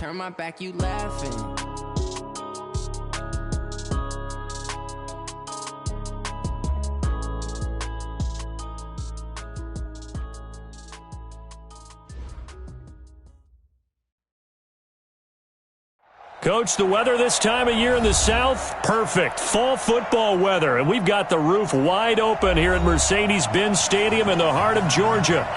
turn my back, you laughing. Coach, the weather this time of year in the South, perfect. Fall football weather, and we've got the roof wide open here at Mercedes-Benz Stadium in the heart of Georgia.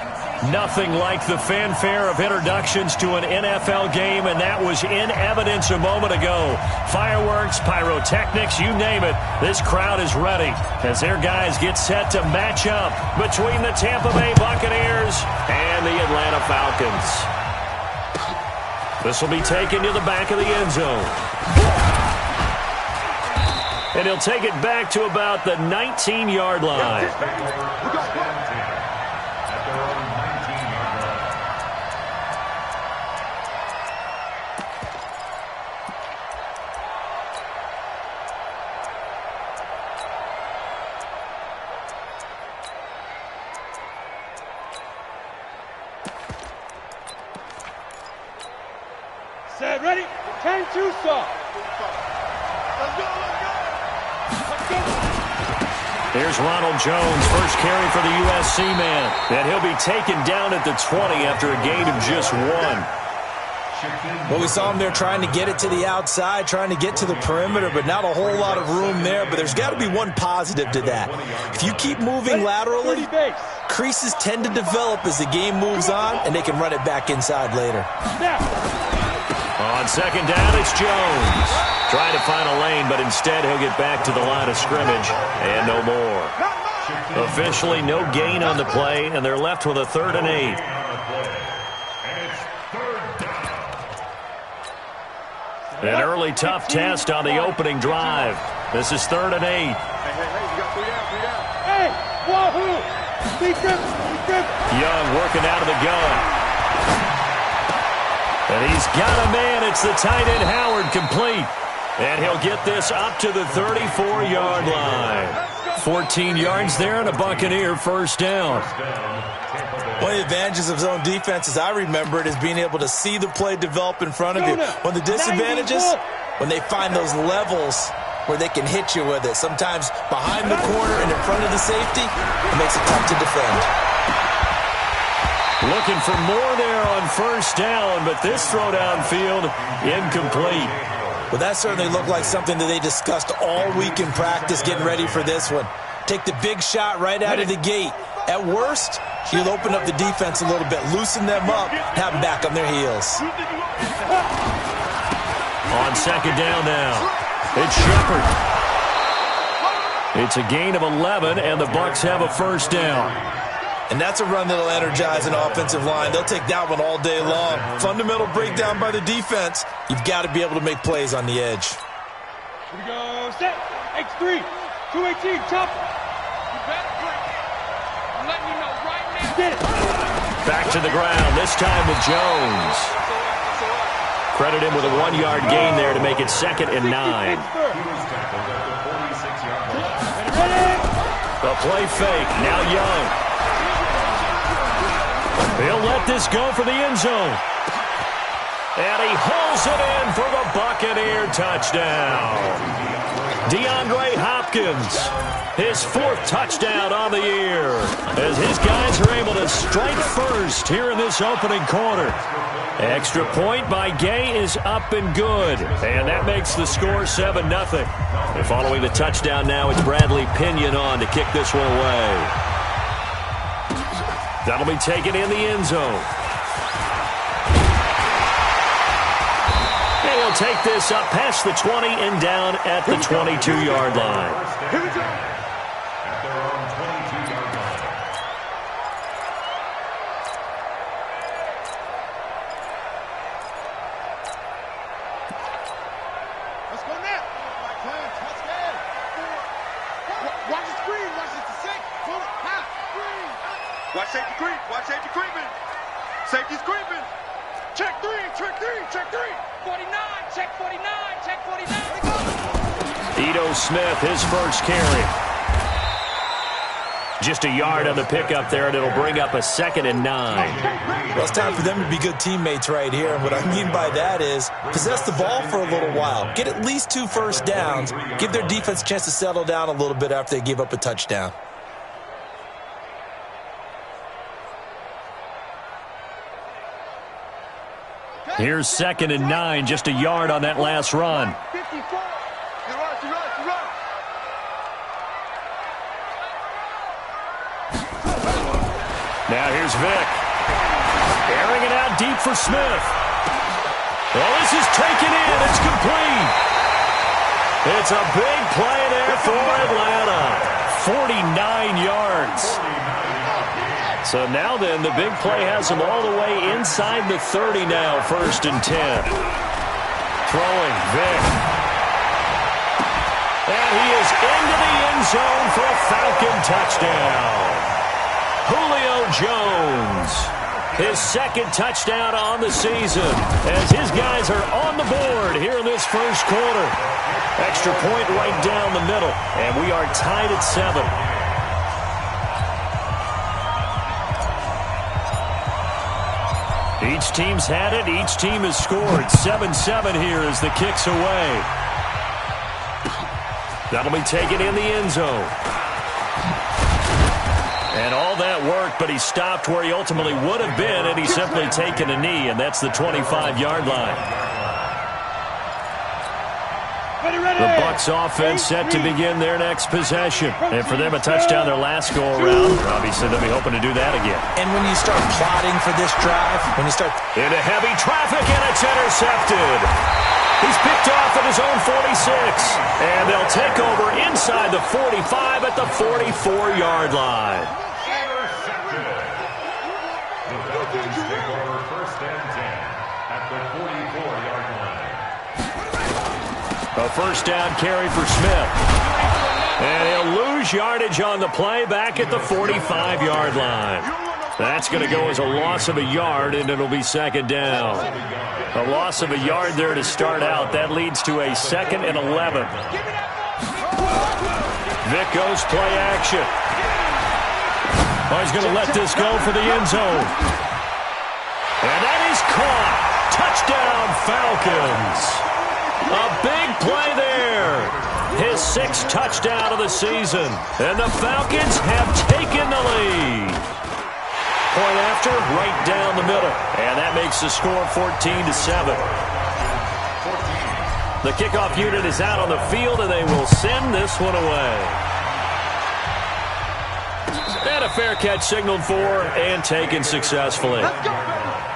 Nothing like the fanfare of introductions to an NFL game, and that was in evidence a moment ago. Fireworks, pyrotechnics, you name it. This crowd is ready as their guys get set to match up between the Tampa Bay Buccaneers and the Atlanta Falcons. This will be taken to the back of the end zone. And he'll take it back to about the 19-yard line. Set, ready? 10-2 soft. Let's go. Here's Ronald Jones, first carry for the USC man. And he'll be taken down at the 20 after a gain of just 1. Well, we saw him there trying to get it to the outside, trying to get to the perimeter, but not a whole lot of room there. But there's got to be one positive to that. If you keep moving laterally, creases tend to develop as the game moves on, and they can run it back inside later. On second down, it's Jones. Trying to find a lane, but instead he'll get back to the line of scrimmage and no more. Officially no gain on the play, and they're left with a 3rd and 8. An early tough test on the opening drive. This is 3rd and 8. Hey, wahoo! Young working out of the gun. And he's got a man. It's the tight end Howard, complete. And he'll get this up to the 34-yard line. 14 yards there and a Buccaneer first down. One of the advantages of zone defense, as I remember it, is being able to see the play develop in front of you. One of the disadvantages, when they find those levels where they can hit you with it. Sometimes behind the corner and in front of the safety, it makes it tough to defend. Looking for more there on first down, but this throw downfield incomplete. Well, that certainly looked like something that they discussed all week in practice, getting ready for this one. Take the big shot right out of the gate. At worst, you'll open up the defense a little bit, loosen them up, have them back on their heels. On second down now, it's Shepard. It's a gain of 11, and the Bucs have a first down. And that's a run that'll energize an offensive line. They'll take that one all day long. Fundamental breakdown by the defense. You've got to be able to make plays on the edge. Here we go. Set. X3. 218. Chop. You better break it. I'm letting you know right now. Get it. Back to the ground, this time with Jones. Credit him with a 1-yard gain there to make it 2nd and 9. The play fake. Now Young. He'll let this go for the end zone. And he hauls it in for the Buccaneer touchdown. DeAndre Hopkins, his 4th touchdown on the year, as his guys are able to strike first here in this opening quarter. Extra point by Gay is up and good, and that makes the score 7-0. And following the touchdown now, it's Bradley Pinion on to kick this one away. That'll be taken in the end zone. And he'll take this up past the 20 and down at the 22-yard line. Here we go. At their own 22-yard line. Let's go now. Let's go. Watch the screen. Watch it to 6. Pull it. High. Screen. Watch safety creep. Watch safety creeping. Safety's creeping. Check 3. Check 3. Check 3. 49. Check 49. Check 49. Ito Smith, his first carry. Just a yard on the pickup there, and it'll bring up a 2nd and 9. Well, it's time for them to be good teammates right here. And what I mean by that is possess the ball for a little while. Get at least 2 first downs. Give their defense a chance to settle down a little bit after they give up a touchdown. Here's 2nd and 9, just a yard on that last run. Now here's Vick. Airing it out deep for Smith. Well, this is taken in. It's complete. It's a big play there for Atlanta. 49 yards. So now then, the big play has him all the way inside the 30 now, 1st and 10. Throwing, Vick. And he is into the end zone for a Falcon touchdown. Julio Jones, his 2nd touchdown on the season, as his guys are on the board here in this first quarter. Extra point right down the middle, and we are tied at 7. Each team's had it. Each team has scored. 7-7 here as the kick's away. That'll be taken in the end zone. And all that worked, but he stopped where he ultimately would have been, and he's simply taken a knee, and that's the 25-yard line. The Bucs offense set to begin their next possession. And for them, a touchdown their last go-around. Obviously, they'll be hoping to do that again. And when you start plotting for this drive, when you start into heavy traffic, and it's intercepted. He's picked off at his own 46. And they'll take over inside the 45 at the 44-yard line. A first down carry for Smith. And he'll lose yardage on the play back at the 45-yard line. That's going to go as a loss of a yard, and it'll be 2nd down. A loss of a yard there to start out. That leads to a 2nd and 11. Vick goes play action. Oh, he's going to let this go for the end zone. And that is caught. Touchdown, Falcons. A big play there. His 6th touchdown of the season. And the Falcons have taken the lead. Point after, right down the middle. And that makes the score 14-7. The kickoff unit is out on the field, and they will send this one away. And a fair catch signaled for and taken successfully. Let's go,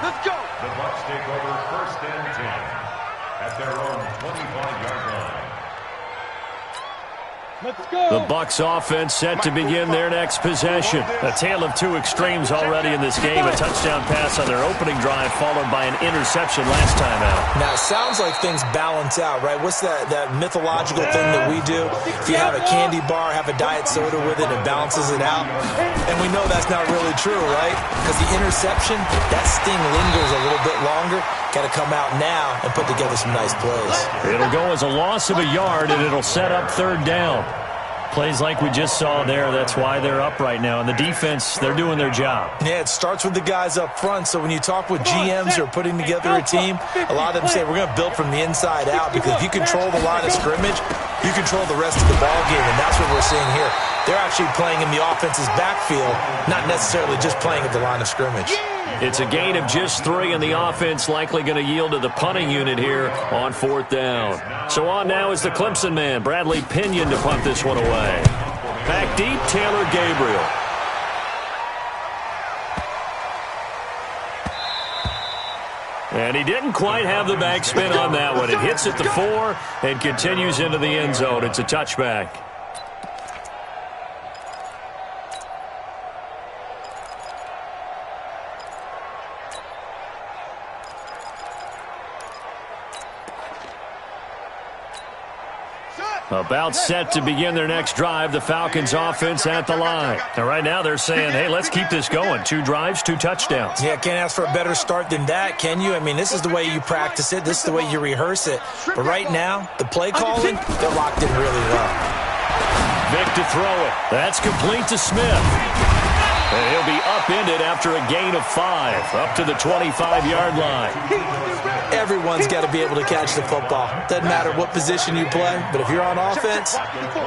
let's go. The Bucs take over 1st and 10 at their own 25-yard line. Let's go. The Bucs offense set to begin their next possession. A tale of 2 extremes already in this game. A touchdown pass on their opening drive, followed by an interception last time out. Now, it sounds like things balance out, right? What's that mythological thing that we do? If you have a candy bar, have a diet soda with it, it balances it out. And we know that's not really true, right? Because the interception, that sting lingers a little bit longer. Got to come out now and put together some nice plays. It'll go as a loss of a yard, and it'll set up 3rd down. Plays like we just saw there, that's why they're up right now. And the defense, they're doing their job. Yeah, it starts with the guys up front. So when you talk with GMs who are putting together a team, a lot of them say we're going to build from the inside out, because if you control the line of scrimmage, you control the rest of the ball game, and that's what we're seeing here. They're actually playing in the offense's backfield, not necessarily just playing at the line of scrimmage. It's a gain of just 3, and the offense likely going to yield to the punting unit here on 4th down. So on now is the Clemson man, Bradley Pinion, to punt this one away. Back deep, Taylor Gabriel. And he didn't quite have the backspin on that one. It hits at the 4 and continues into the end zone. It's a touchback. About set to begin their next drive, the Falcons offense at the line. Now, right now they're saying, hey, let's keep this going. 2 drives, 2 touchdowns. Yeah, can't ask for a better start than that, can you? I mean, this is the way you practice it. This is the way you rehearse it. But right now, the play calling, they're locked in really well. Vic to throw it. That's complete to Smith. And he'll be upended after a gain of 5, up to the 25-yard line. Everyone's got to be able to catch the football. Doesn't matter what position you play, but if you're on offense,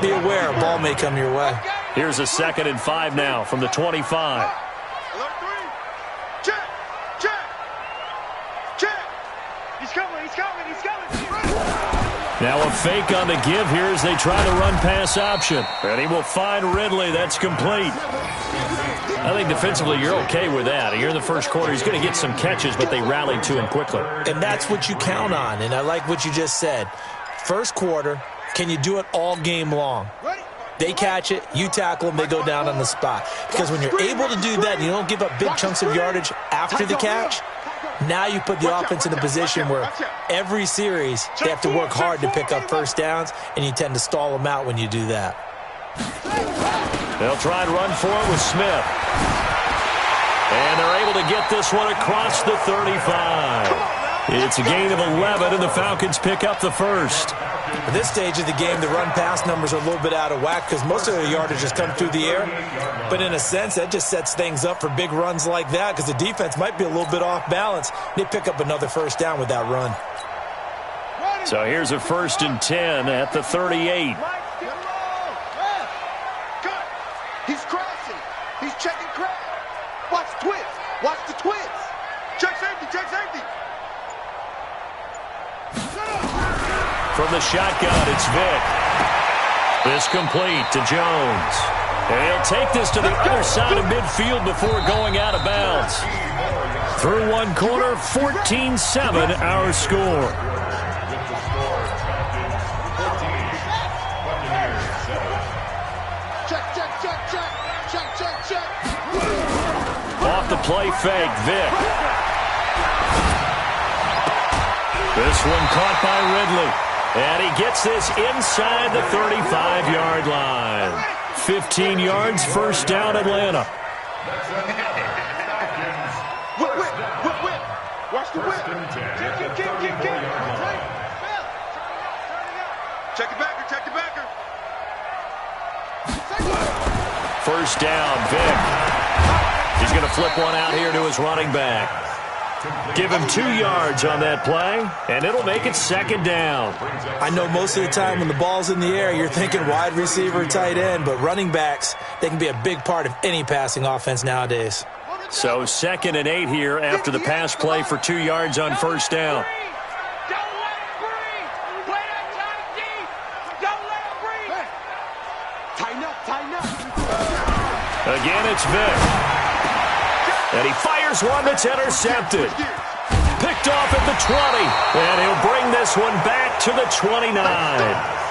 be aware a ball may come your way. Here's a 2nd and 5 now from the 25. Check. He's coming. Now a fake on the give here as they try the run-pass option. And he will find Ridley. That's complete. I think defensively you're okay with that. You're in the first quarter. He's going to get some catches, but they rallied to him quickly. And that's what you count on, and I like what you just said. First quarter, can you do it all game long? They catch it, you tackle them, they go down on the spot. Because when you're able to do that and you don't give up big chunks of yardage after the catch, now you put the offense in a position where every series they have to work hard to pick up first downs, and you tend to stall them out when you do that. They'll try and run for it with Smith. And they're able to get this one across the 35. It's a gain of 11, and the Falcons pick up the first. At this stage of the game, the run-pass numbers are a little bit out of whack because most of their yardage has come through the air. But in a sense, that just sets things up for big runs like that because the defense might be a little bit off balance. They pick up another first down with that run. So here's a 1st and 10 at the 38. He's crossing. He's checking crowd. Watch the twist. Watch the twist. Check safety. From the shotgun, it's Vic. This complete to Jones. And he'll take this to the other side of midfield before going out of bounds. Through one quarter, 14-7 our score. Check. Off the play fake, Vic. This one caught by Ridley. And he gets this inside the 35-yard line. 15 yards, first down, Atlanta. Whip. Watch the whip. Kick. Check the backer. First down, Vic. He's going to flip one out here to his running back. Give him 2 yards on that play, and it'll make it 2nd down. I know most of the time when the ball's in the air, you're thinking wide receiver, tight end, but running backs, they can be a big part of any passing offense nowadays. So 2nd and 8 here after the pass play for 2 yards on first down. Again, it's Vic. And he fires one that's intercepted. Picked off at the 20. And he'll bring this one back to the 29.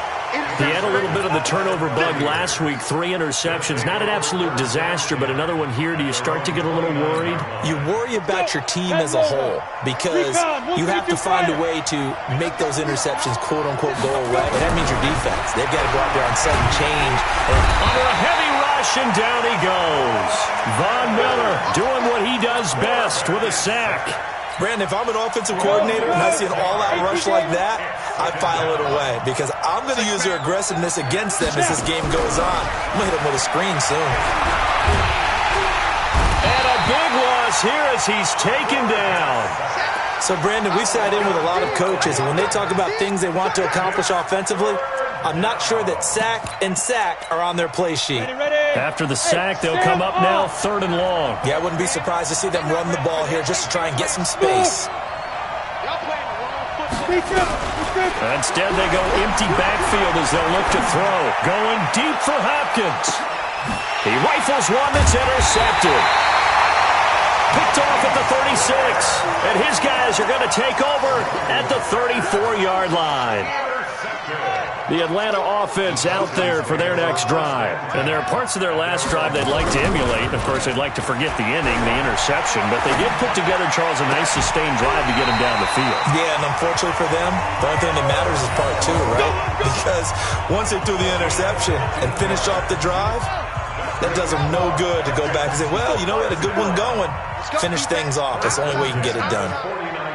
He had a little bit of the turnover bug last week. 3 interceptions. Not an absolute disaster, but another one here. Do you start to get a little worried? You worry about your team as a whole because you have to find a way to make those interceptions, quote-unquote, go away. And that means your defense. They've got to go out there on sudden change. And under a heavy rush, and down he goes. Von Miller doing what he does best with a sack. Brandon, if I'm an offensive coordinator and I see an all-out rush like that, I file it away because I'm going to use their aggressiveness against them as this game goes on. I'm going to hit them with a screen soon. And a big loss here as he's taken down. So, Brandon, we sat in with a lot of coaches, and when they talk about things they want to accomplish offensively, I'm not sure that sack and sack are on their play sheet. After the sack, they'll come up now 3rd and long. Yeah, I wouldn't be surprised to see them run the ball here just to try and get some space. Instead, they go empty backfield as they'll look to throw. Going deep for Hopkins. He rifles one that's intercepted. Picked off at the 36. And his guys are going to take over at the 34-yard line. The Atlanta offense out there for their next drive. And there are parts of their last drive they'd like to emulate. Of course, they'd like to forget the inning, the interception. But they did put together, Charles, a nice sustained drive to get him down the field. Yeah, and unfortunately for them, the only thing that matters is part 2, right? Because once they threw the interception and finished off the drive, that does them no good to go back and say, well, you know, we had a good one going. Finish things off. That's the only way you can get it done.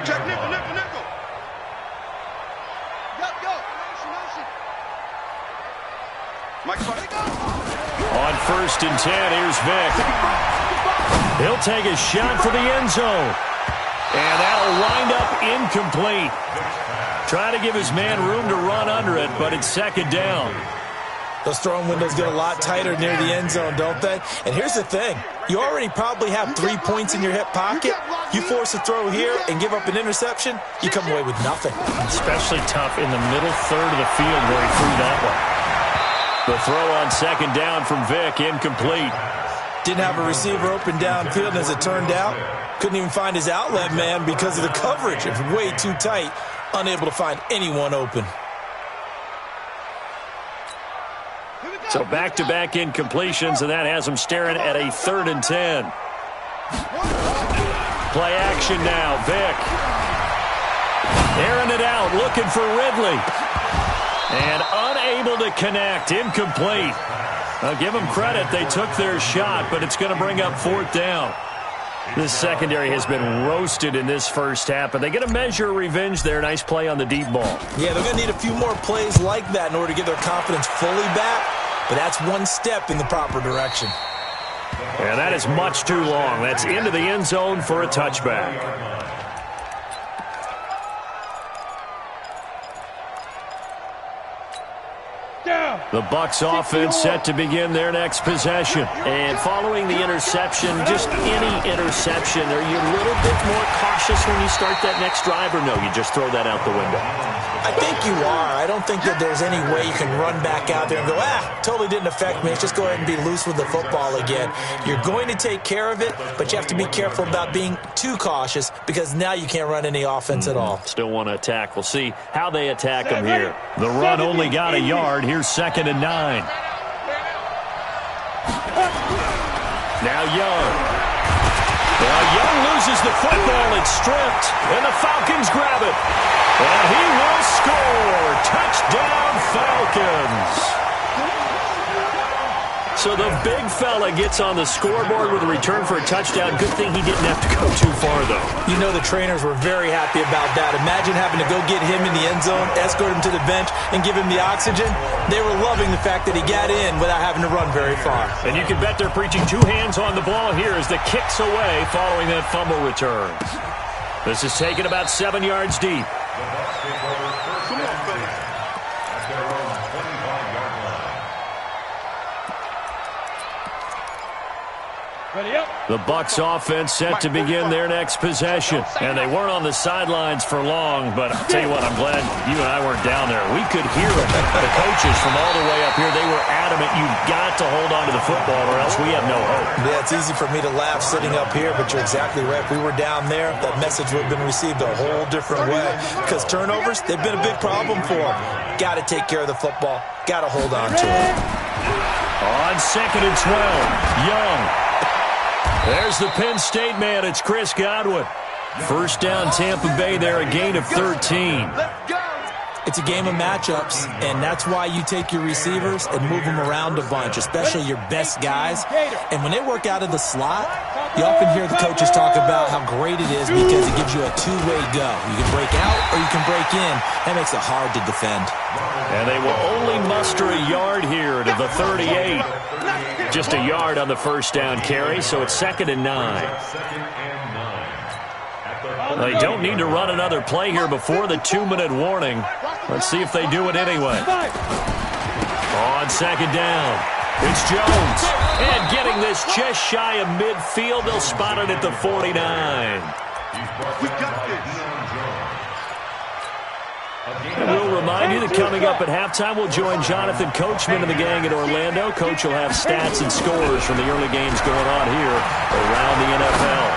Check nickel. Mike, 1st and 10. Here's Vic. He'll take a shot for the end zone. And that'll wind up incomplete. Trying to give his man room to run under it, but it's 2nd down. Those throwing windows get a lot tighter near the end zone, don't they? And here's the thing. You already probably have 3 points in your hip pocket. You force a throw here and give up an interception, you come away with nothing. Especially tough in the middle third of the field where he threw that one. The throw on 2nd down from Vic, incomplete. Didn't have a receiver open downfield, and as it turned out, couldn't even find his outlet man because of the coverage. It was way too tight, unable to find anyone open. So back-to-back incompletions, and that has him staring at a 3rd and 10. Play action now, Vic. Airing it out, looking for Ridley. And unable to connect, incomplete. I'll give them credit, they took their shot, but it's going to bring up 4th down. This secondary has been roasted in this first half, but they get a measure of revenge there. Nice play on the deep ball. Yeah, they're going to need a few more plays like that in order to get their confidence fully back. But that's one step in the proper direction. And that is much too long. That's into the end zone for a touchback. The Bucs offense set to begin their next possession. And following the interception, just any interception, are you a little bit more cautious when you start that next drive, or no, you just throw that out the window? I think you are. I don't think that there's any way you can run back out there and go, totally didn't affect me. Let's just go ahead and be loose with the football again. You're going to take care of it, but you have to be careful about being too cautious because now you can't run any offense at all. Still want to attack. We'll see how they attack them here. The run only got a yard. Here's 2nd and 9. Now Young. Well, Young loses the football. It's stripped, and the Falcons grab it. And he will score. Touchdown, Falcons. So the big fella gets on the scoreboard with a return for a touchdown. Good thing he didn't have to go too far, though. You know the trainers were very happy about that. Imagine having to go get him in the end zone, escort him to the bench, and give him the oxygen. They were loving the fact that he got in without having to run very far. And you can bet they're preaching 2 hands on the ball here as the kick's away following that fumble return. This is taken about 7 yards deep. The Bucs offense set to begin their next possession. And they weren't on the sidelines for long, but I'll tell you what, I'm glad you and I weren't down there. We could hear them. The coaches from all the way up here, they were adamant, you've got to hold on to the football or else we have no hope. Yeah, it's easy for me to laugh sitting up here, but you're exactly right. If we were down there, that message would have been received a whole different way. Because turnovers, they've been a big problem for them. Got to take care of the football. Got to hold on to it. On 2nd and 12, Young. There's the Penn State man. It's Chris Godwin. First down, Tampa Bay there, a gain of 13. It's a game of matchups, and that's why you take your receivers and move them around a bunch, especially your best guys. And when they work out of the slot, you often hear the coaches talk about how great it is because it gives you a two-way go. You can break out or you can break in. That makes it hard to defend. And they will only muster a yard here to the 38. Just a yard on the first down carry, so it's 2nd and 9. They don't need to run another play here before the 2-minute warning. Let's see if they do it anyway. On 2nd down, it's Jones. And getting this just shy of midfield, they'll spot it at the 49. We got this. And we'll remind you that coming up at halftime, we'll join Jonathan Coachman and the gang at Orlando. Coach will have stats and scores from the early games going on here around the NFL.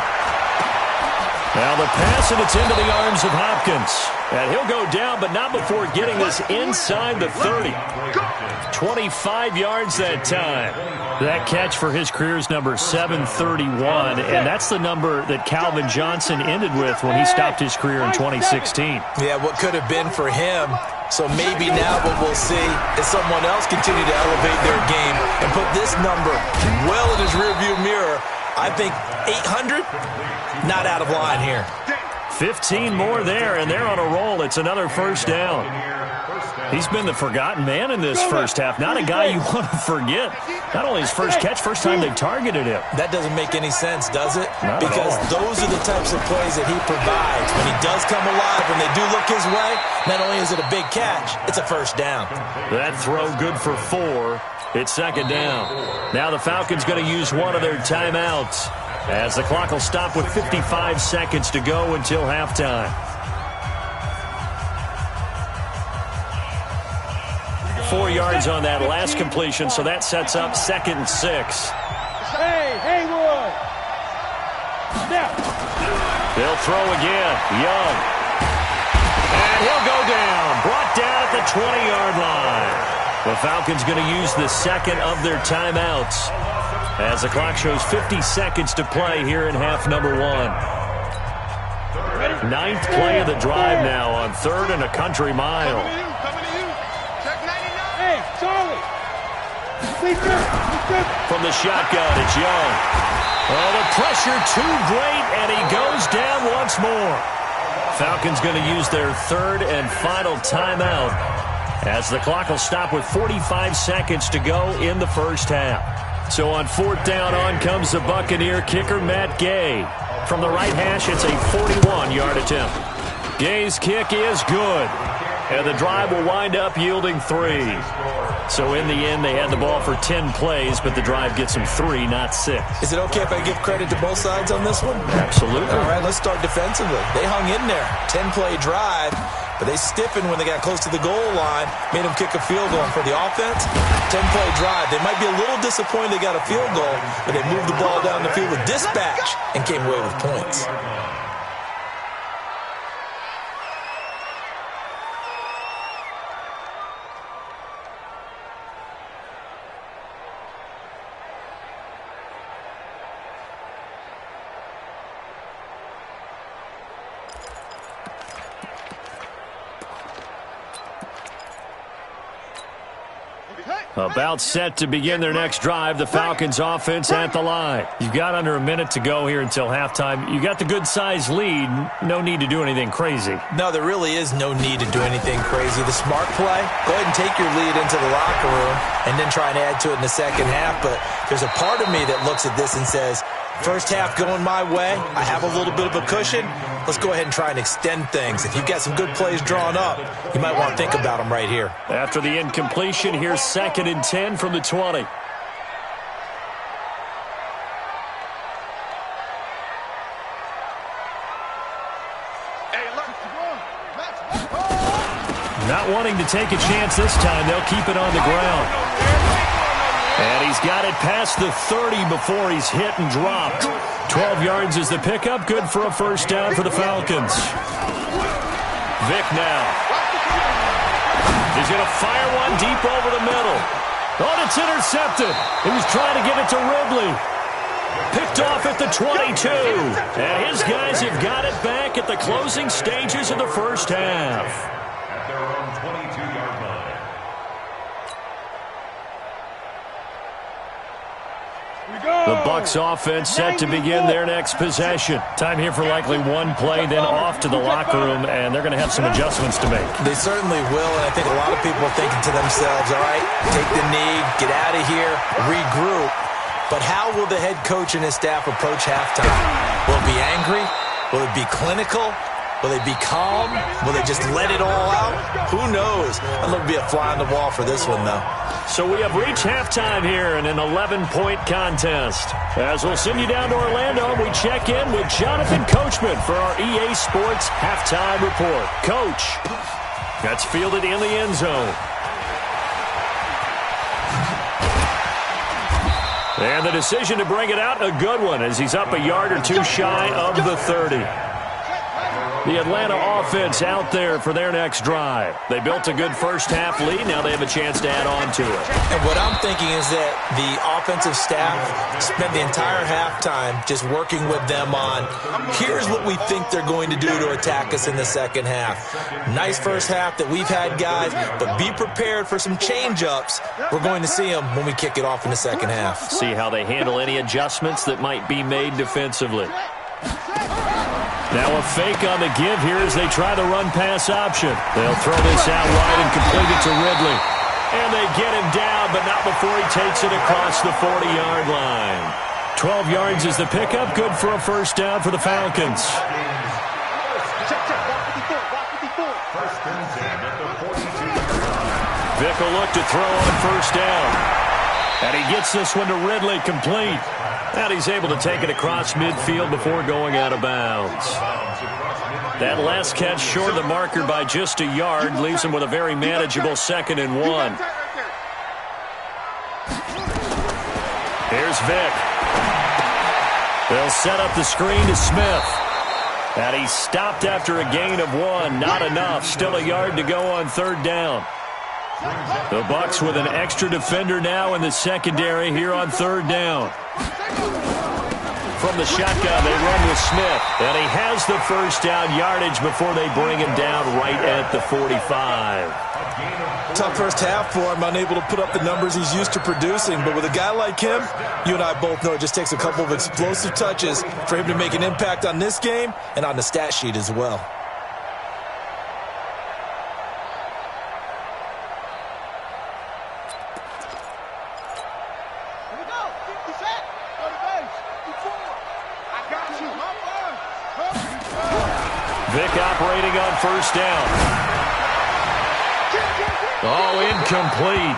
Now the pass, and it's into the arms of Hopkins. And he'll go down, but not before getting this inside the 30. 25 yards that time. That catch for his career is number 731, and that's the number that Calvin Johnson ended with when he stopped his career in 2016. Yeah, what could have been for him. So maybe now what we'll see is someone else continue to elevate their game and put this number well in his rearview mirror. I think 800, not out of line here. 15 more there, and they're on a roll. It's another first down. He's been the forgotten man in this first half. Not a guy you want to forget. Not only his first catch, first time they targeted him. That doesn't make any sense, does it? Not because at all. Those are the types of plays that he provides. When he does come alive, when they do look his way, not only is it a big catch, it's a first down. That throw good for 4. It's second down. Now the Falcons going to use one of their timeouts as the clock will stop with 55 seconds to go until halftime. 4 yards on that last completion, so that sets up 2nd and 6. Hey, Haywood! Snap! They'll throw again. Young. And he'll go down. Brought down at the 20-yard line. The Falcons going to use the second of their timeouts as the clock shows 50 seconds to play here in half number 1. 9th play of the drive now on 3rd and a country mile. Coming to you. Check 99. Hey, Charlie! From the shotgun, it's Young. Oh, the pressure too great, and he goes down once more. Falcons going to use their 3rd and final timeout as the clock will stop with 45 seconds to go in the first half. So on 4th down, on comes the Buccaneer kicker, Matt Gay. From the right hash, it's a 41-yard attempt. Gay's kick is good, and the drive will wind up yielding 3. So in the end, they had the ball for 10 plays, but the drive gets them 3, not 6. Is it okay if I give credit to both sides on this one? Absolutely. All right, let's start defensively. They hung in there. 10-play drive, but they stiffened when they got close to the goal line, made them kick a field goal. And for the offense, 10-play drive. They might be a little disappointed they got a field goal, but they moved the ball down the field with dispatch and came away with points. About set to begin their next drive, the Falcons offense at the line. You've got under a minute to go here until halftime. You got the good-sized lead. No need to do anything crazy. No, there really is no need to do anything crazy. The smart play, go ahead and take your lead into the locker room and then try and add to it in the second half. But there's a part of me that looks at this and says, first half going my way, I have a little bit of a cushion. Let's go ahead and try and extend things. If you've got some good plays drawn up, you might want to think about them right here. After the incompletion, here's 2nd and 10 from the 20. Not wanting to take a chance this time, they'll keep it on the ground. And he's got it past the 30 before he's hit and dropped. 12 yards is the pickup. Good for a first down for the Falcons. Vick now. He's going to fire one deep over the middle. Oh, it's intercepted. He was trying to give it to Ridley. Picked off at the 22. And his guys have got it back at the closing stages of the first half. At their own 22-yard line. The Bucs offense set to begin their next possession. Time here for likely one play, then off to the locker room, and they're going to have some adjustments to make. They certainly will, and I think a lot of people are thinking to themselves, all right, take the knee, get out of here, regroup. But how will the head coach and his staff approach halftime? Will it be angry? Will it be clinical? Will they be calm? Will they just let it all out? Who knows? I'd love to be a fly on the wall for this one, though. So we have reached halftime here in an 11-point contest. As we'll send you down to Orlando, we check in with Jonathan Coachman for our EA Sports Halftime Report. Coach, that's fielded in the end zone. And the decision to bring it out, a good one, as he's up a yard or two shy of the 30. The Atlanta offense out there for their next drive. They built a good first half lead. Now they have a chance to add on to it. And what I'm thinking is that the offensive staff spent the entire halftime just working with them on, here's what we think they're going to do to attack us in the second half. Nice first half that we've had, guys, but be prepared for some change-ups. We're going to see them when we kick it off in the second half. See how they handle any adjustments that might be made defensively. Now a fake on the give here as they try the run-pass option. They'll throw this out wide and complete it to Ridley. And they get him down, but not before he takes it across the 40-yard line. 12 yards is the pickup. Good for a first down for the Falcons. Vick will look to throw on first down. And he gets this one to Ridley, complete. And he's able to take it across midfield before going out of bounds. That last catch short of the marker by just a yard leaves him with a very manageable 2nd and 1. Here's Vick. They'll set up the screen to Smith. And he stopped after a gain of 1. Not enough. Still a yard to go on 3rd down. The Bucs with an extra defender now in the secondary here on 3rd down. From the shotgun, they run with Smith. And he has the first down yardage before they bring him down right at the 45. Tough first half for him, unable to put up the numbers he's used to producing. But with a guy like him, you and I both know it just takes a couple of explosive touches for him to make an impact on this game and on the stat sheet as well. Vick operating on first down. Oh, incomplete.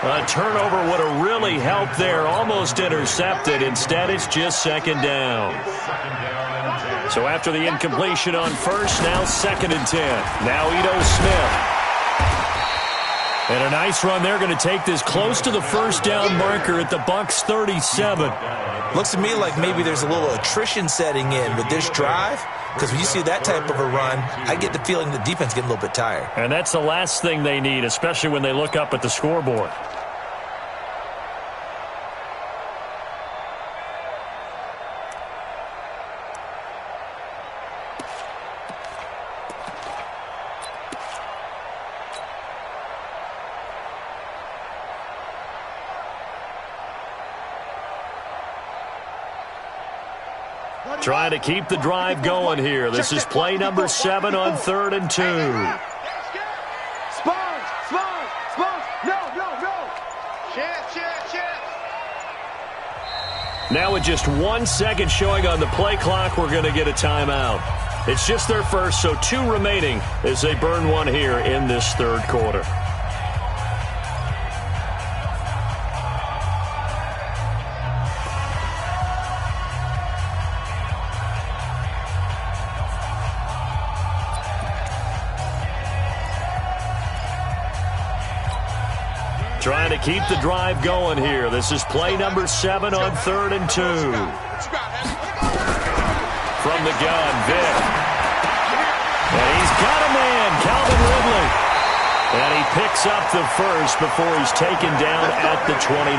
A turnover would have really helped there. Almost intercepted. Instead, it's just 2nd down. So after the incompletion on first, now 2nd and 10. Now Ito Smith. And a nice run. They're going to take this close to the first down marker at the Bucs 37. Looks to me like maybe there's a little attrition setting in with this drive. Because when you see that type of a run, I get the feeling the defense getting a little bit tired. And that's the last thing they need, especially when they look up at the scoreboard. Trying to keep the drive going here. This is play number 7 on 3rd and 2. Now with just 1 second showing on the play clock, we're going to get a timeout. It's just their first, so 2 remaining as they burn one here in this 3rd quarter. Trying to keep the drive going here. This is play number 7 on 3rd and 2. From the gun, Vick. And he's got a man, Calvin Ridley. And he picks up the first before he's taken down at the 29.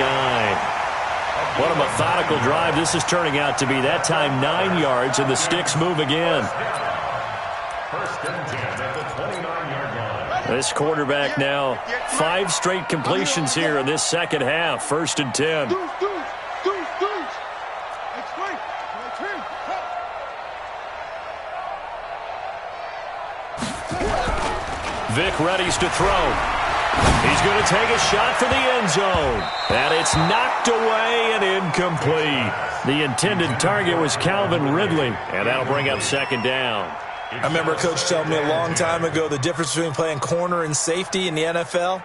What a methodical drive this is turning out to be. That time 9 yards, and the sticks move again. First and 10 at the 29-yard line. This quarterback now 5 straight completions here in this 2nd half. 1st and 10. Vick readies to throw. He's going to take a shot for the end zone. And it's knocked away and incomplete. The intended target was Calvin Ridley. And that'll bring up 2nd down. I remember a coach telling me a long time ago the difference between playing corner and safety in the NFL.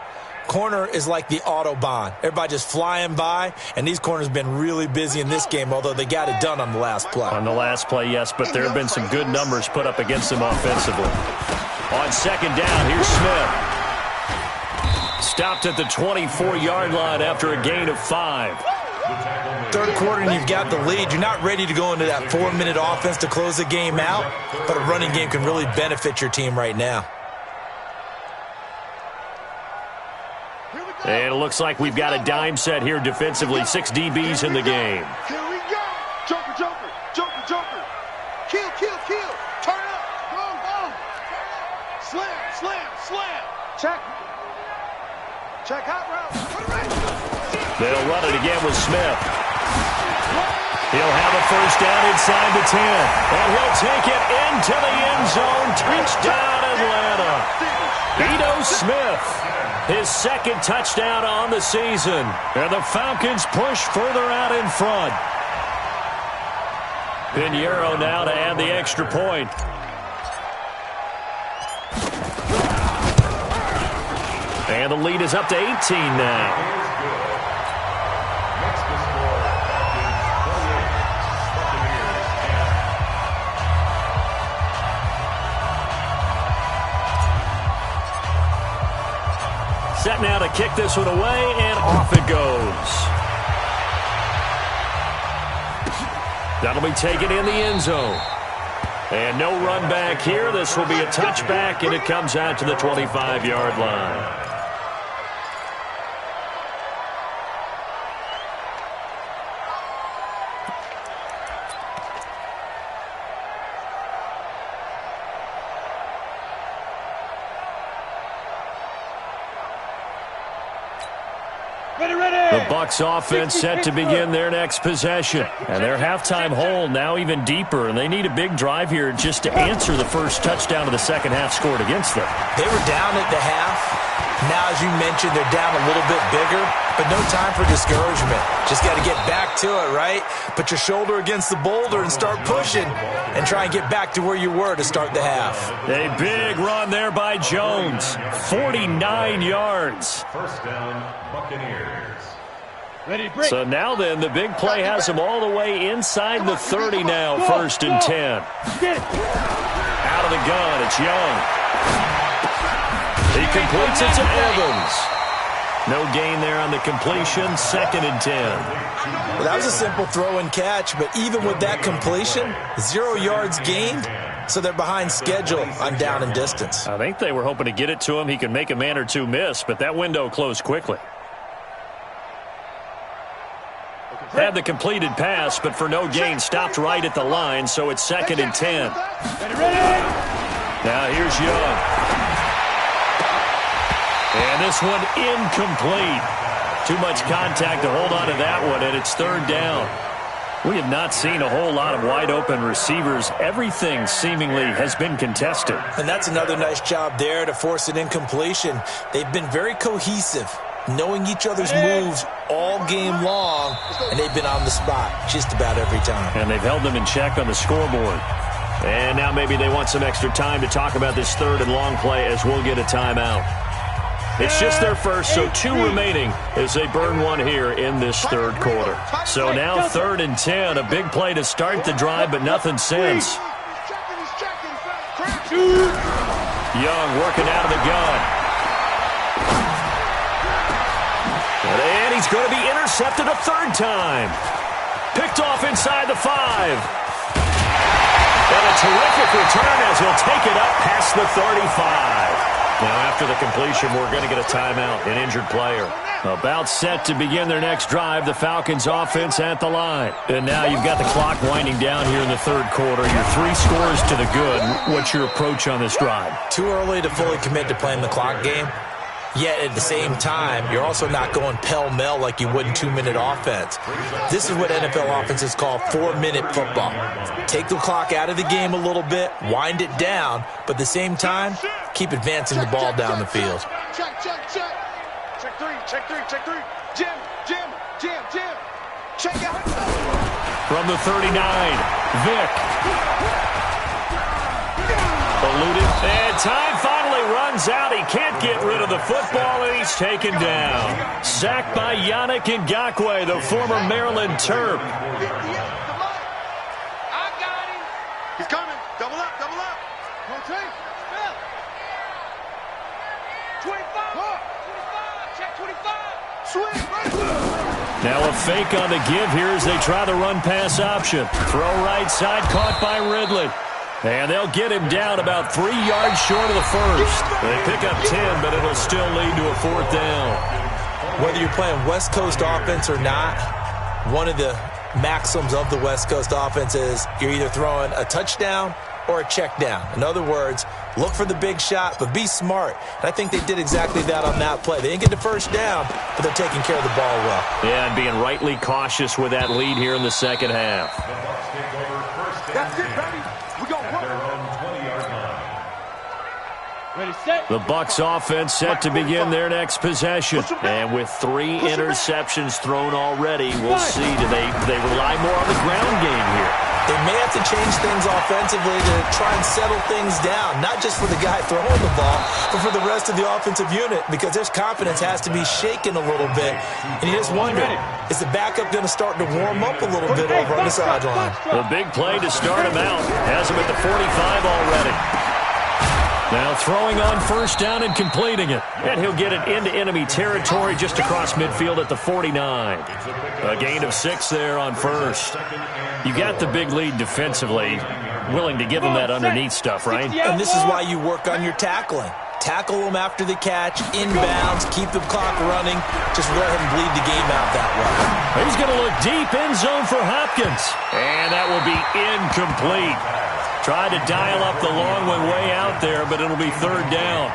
Corner is like the Autobahn. Everybody just flying by, and these corners have been really busy in this game, although they got it done on the last play. On the last play, yes, but there have been some good numbers put up against them offensively. On 2nd down, here's Smith. Stopped at the 24-yard line after a gain of 5. 3rd quarter and you've got the lead. You're not ready to go into that 4-minute offense to close the game out, but a running game can really benefit your team right now. And it looks like we've got a dime set here defensively. 6 DBs in the game. Here we go. Joker, joker, joker, joker. Kill, kill, kill. Turn up. Go, go. Slam, slam, slam. Check. Check hot route. They'll run it again with Smith. He'll have a first down inside the 10. And he'll take it into the end zone. Touchdown, Atlanta. Ito Smith, his second touchdown on the season. And the Falcons push further out in front. Pinheiro now to add the extra point. And the lead is up to 18 now. Set now to kick this one away, and off it goes. That'll be taken in the end zone. And no run back here. This will be a touchback, and it comes out to the 25-yard line. The Bucs offense set to begin their next possession. And their halftime hole now even deeper, and they need a big drive here just to answer the first touchdown of the second half scored against them. They were down at the half. Now, as you mentioned, they're down a little bit bigger, but no time for discouragement. Just got to get back to it, right? Put your shoulder against the boulder and start pushing and try and get back to where you were to start the half. A big run there by Jones. 49 yards. First down, Buccaneers. So now then, the big play has them all the way inside the 30 now, first and 10. Out of the gun, it's Young. He completes it to Evans. No gain there on the completion, second and 10. Well, that was a simple throw and catch, but even with that completion, 0 yards gained, so they're behind schedule on down and distance. I think they were hoping to get it to him. He could make a man or two miss, but that window closed quickly. Had the completed pass, but for no gain, stopped right at the line, so it's second and 10. Now here's Young. And this one incomplete. Too much contact to hold on to that one, and it's third down. We have not seen a whole lot of wide-open receivers. Everything seemingly has been contested. And that's another nice job there to force an incompletion. They've been very cohesive, knowing each other's moves all game long, and they've been on the spot just about every time. And they've held them in check on the scoreboard. And now maybe they want some extra time to talk about this third and long play as we'll get a timeout. It's just their first, so 2 remaining as they burn one here in this third quarter. So now third and 10, a big play to start the drive, but nothing since. Young working out of the gun. And he's going to be intercepted a third time. Picked off inside the 5. And a terrific return as he'll take it up past the 35. Now, after the completion, we're going to get a timeout, an injured player. About set to begin their next drive, the Falcons offense at the line. And now you've got the clock winding down here in the third quarter. Your 3 scores to the good. What's your approach on this drive? Too early to fully commit to playing the clock game. Yet at the same time, you're also not going pell-mell like you would in 2-minute offense. This is what NFL offenses call 4-minute football. Take the clock out of the game a little bit, wind it down, but at the same time, keep advancing the ball down the field. Check 3, check 3, check 3. Jim. Check out. From the 39, Vick. Eluded, and time finally runs out. He can't get rid of the football, and he's taken down. Sacked by Yannick Ngakoue, the former Maryland Terp. I got him. He's coming. Double up. Rotate. 25. Check 25. Swing. Now a fake on the give here as they try the run-pass option. Throw right side, caught by Ridley. And they'll get him down about 3 yards short of the first. They pick up 10, but it'll still lead to a fourth down. Whether you're playing West Coast offense or not, one of the maxims of the West Coast offense is you're either throwing a touchdown or a check down. In other words, look for the big shot, but be smart. And I think they did exactly that on that play. They didn't get the first down, but they're taking care of the ball well. Yeah, and being rightly cautious with that lead here in the second half. That's it, baby. We gon' run. The Bucs offense set to begin their next possession. And with 3 interceptions thrown already, we'll see. Do they rely more on the ground game here? They may have to change things offensively to try and settle things down, not just for the guy throwing the ball, but for the rest of the offensive unit, because their confidence has to be shaken a little bit. And you just wonder, is the backup going to start to warm up a little bit over on the sideline? The big play to start him out. Has him at the 45 already. Now throwing on first down and completing it. And he'll get it into enemy territory just across midfield at the 49. A gain of 6 there on first. You got the big lead defensively. Willing to give him that underneath stuff, right? And this is why you work on your tackling. Tackle them after the catch, inbounds, keep the clock running. Just let him bleed the game out that way. He's going to look deep end zone for Hopkins. And that will be incomplete. Tried to dial up the long one way out there, but it'll be third down.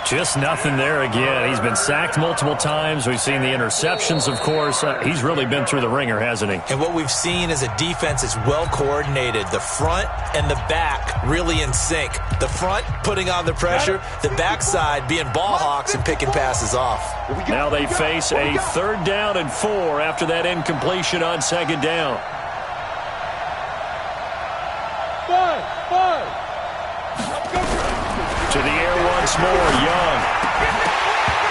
Just nothing there again. He's been sacked multiple times. We've seen the interceptions, of course. He's really been through the ringer, hasn't he? And what we've seen is a defense that's well coordinated. The front and the back really in sync. The front putting on the pressure, the backside being ball hawks and picking passes off. Now they face a 3rd down and 4 after that incompletion on 2nd down. To the air once more, Young.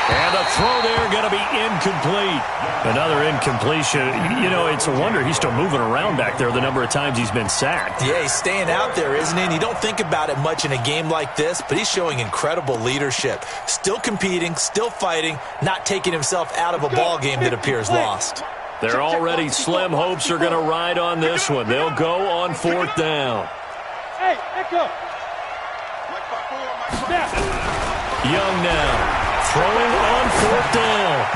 And a throw there going to be incomplete. Another incompletion. You know, it's a wonder he's still moving around back there the number of times he's been sacked. Yeah, he's staying out there, isn't he? And you don't think about it much in a game like this, but he's showing incredible leadership. Still competing, still fighting, not taking himself out of a ball game that appears lost. Their already slim hopes are going to ride on this one. They'll go on 4th down. Hey, echo. Young now, throwing on 4th down.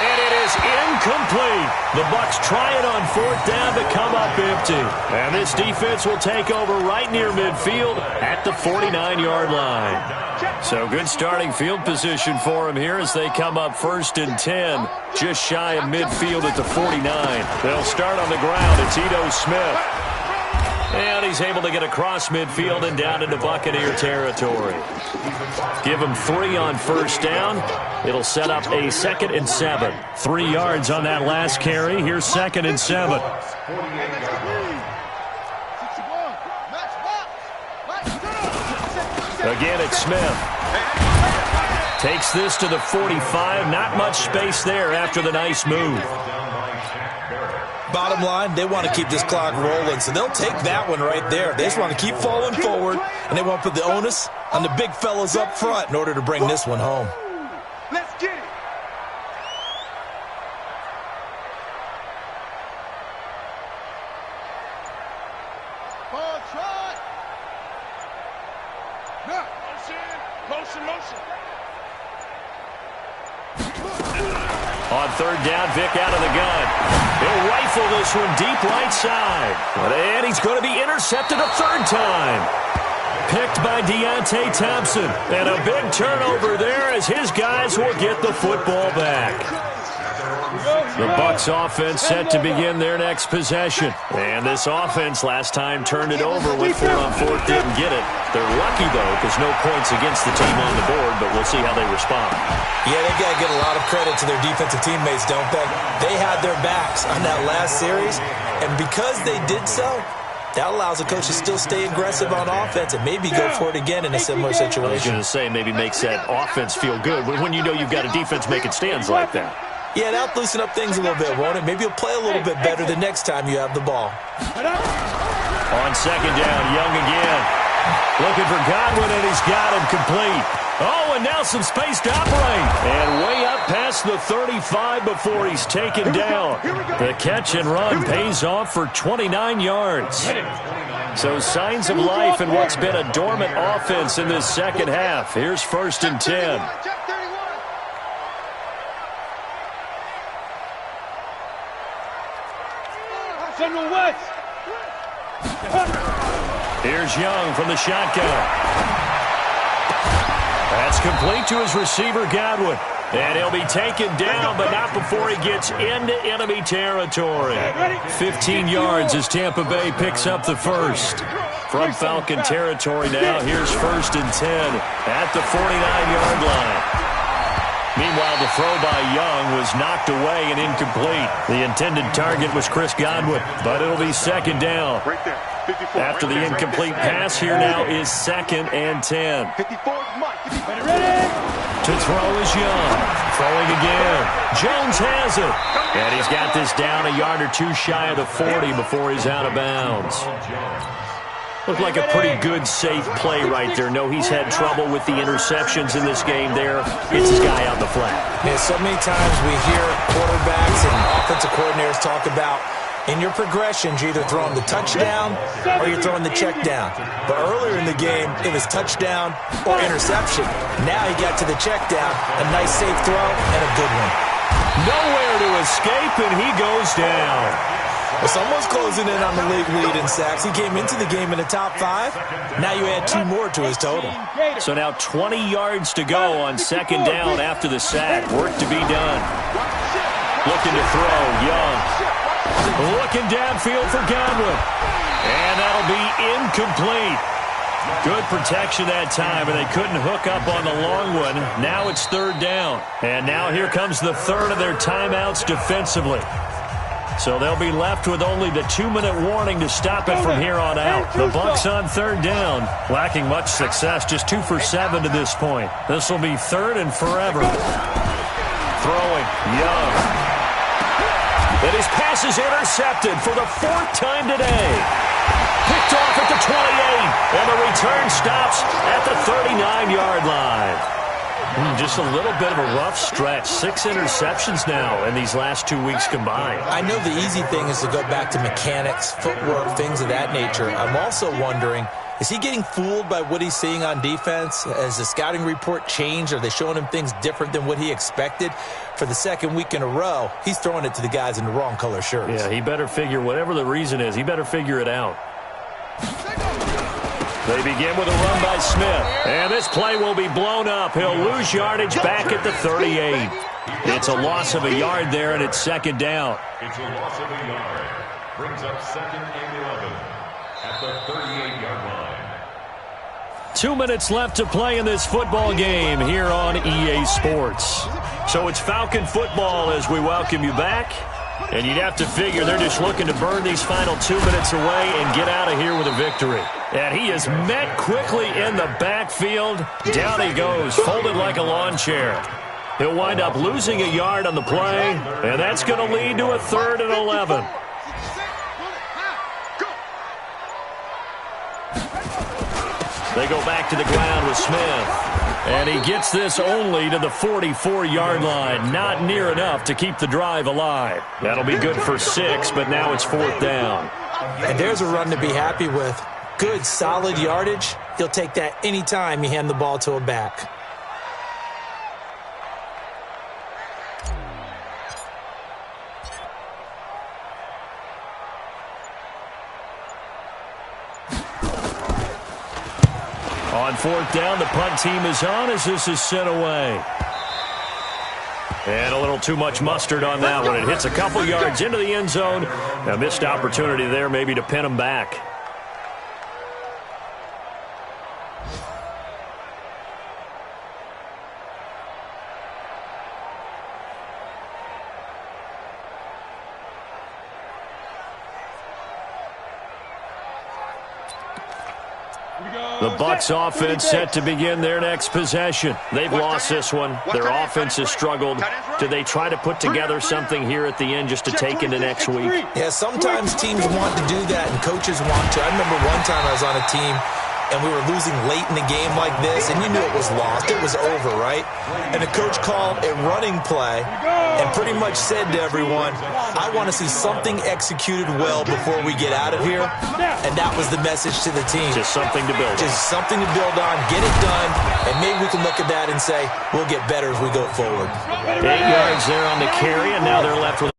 And it is incomplete. The Bucs try it on 4th down to come up empty. And this defense will take over right near midfield at the 49-yard line. So good starting field position for him here as they come up 1st and 10, just shy of midfield at the 49. They'll start on the ground. It's Ito Smith. And he's able to get across midfield and down into Buccaneer territory. Give him 3 on 1st down. It'll set up a 2nd and 7. 3 yards on that last carry. Here's 2nd and 7. Again, it's Smith. Takes this to the 45. Not much space there after the nice move. Bottom line, they want to keep this clock rolling, so they'll take that one right there. They just want to keep falling forward, and they want to put the onus on the big fellas up front in order to bring this one home. Let's get it. Ball try. Now, motion. On 3rd down, Vic out of the gun. He'll rifle this one deep right side. And he's going to be intercepted a 3rd time. Picked by Deontay Thompson. And a big turnover there as his guys will get the football back. The Bucs offense set to begin their next possession. And this offense last time turned it over with 4 on 4th, didn't get it. They're lucky, though, because no points against the team on the board, but we'll see how they respond. Yeah, they got to get a lot of credit to their defensive teammates, don't they? They had their backs on that last series, and because they did so, that allows the coach to still stay aggressive on offense and maybe go for it again in a similar situation. I was going to say, maybe makes that offense feel good when you know you've got a defense making stands like that. Yeah, that'll loosen up things a little bit, won't it? Maybe you'll play a little bit better the next time you have the ball. On 2nd down, Young again. Looking for Godwin, and he's got him complete. Oh, and now some space to operate. And way up past the 35 before he's taken down. The catch and run pays off for 29 yards. So signs of life in what's been a dormant offense in this second half. Here's 1st and 10. Here's Young from the shotgun. That's complete to his receiver, Godwin. And he'll be taken down, but not before he gets into enemy territory. 15 yards as Tampa Bay picks up the first. From Falcon territory now, here's 1st and 10 at the 49-yard line. Meanwhile, the throw by Young was knocked away and incomplete. The intended target was Chris Godwin, but it'll be 2nd down. After the incomplete pass, here now is 2nd and 10. To throw is Young. Throwing again. Jones has it. And he's got this down a yard or two shy of the 40 before he's out of bounds. Looked like a pretty good, safe play right there. No, he's had trouble with the interceptions in this game there. It's his guy out the flat. Yeah, so many times we hear quarterbacks and offensive coordinators talk about in your progressions, you're either throwing the touchdown or you're throwing the check down. But earlier in the game, it was touchdown or interception. Now he got to the check down, a nice safe throw, and a good one. Nowhere to escape, and he goes down. Well, someone's closing in on the league lead in sacks. He came into the game in the top 5. Now you add 2 more to his total. So now 20 yards to go on 2nd down after the sack. Work to be done. Looking to throw, Young. Looking downfield for Godwin. And that'll be incomplete. Good protection that time, and they couldn't hook up on the long one. Now it's 3rd down. And now here comes the 3rd of their timeouts defensively. So they'll be left with only the 2-minute warning to stop it from here on out. The Bucs on 3rd down, lacking much success, just 2 for 7 to this point. This will be 3rd and forever. Throwing, Young. And his pass is intercepted for the 4th time today. Picked off at the 28, and the return stops at the 39-yard line. Just a little bit of a rough stretch. 6 interceptions now in these last 2 weeks combined. I know the easy thing is to go back to mechanics, footwork, things of that nature. I'm also wondering, is he getting fooled by what he's seeing on defense? Has the scouting report changed? Are they showing him things different than what he expected? For the 2nd week in a row, he's throwing it to the guys in the wrong color shirts. Yeah, he better figure, whatever the reason is, he better figure it out. They begin with a run by Smith. And this play will be blown up. He'll lose yardage back at the 38. It's a loss of a yard there, and it's 2nd down. It's a loss of a yard. Brings up 2nd and 11 at the 38-yard line. 2 minutes left to play in this football game here on EA Sports. So it's Falcon football as we welcome you back. And you'd have to figure they're just looking to burn these final 2 minutes away and get out of here with a victory. And he is met quickly in the backfield. Down he goes, folded like a lawn chair. He'll wind up losing a yard on the play, and that's going to lead to a 3rd and 11. They go back to the ground with Smith. And he gets this only to the 44-yard line. Not near enough to keep the drive alive. That'll be good for 6, but now it's 4th down. And there's a run to be happy with. Good, solid yardage. He'll take that anytime you hand the ball to a back. On 4th down, the punt team is on as this is sent away. And a little too much mustard on that one. It hits a couple yards into the end zone. A missed opportunity there maybe to pin them back. The Bucs offense set to begin their next possession. They've lost this one. Their offense has struggled. Do they try to put together something here at the end just to take into next week? Yeah, sometimes teams want to do that and coaches want to. I remember one time I was on a team and we were losing late in the game like this, and you knew it was lost. It was over, right? And the coach called a running play and pretty much said to everyone, I want to see something executed well before we get out of here. And that was the message to the team. Just something to build on. Just something to build on, get it done, and maybe we can look at that and say, we'll get better as we go forward. 8 yards there on the carry, and now they're left with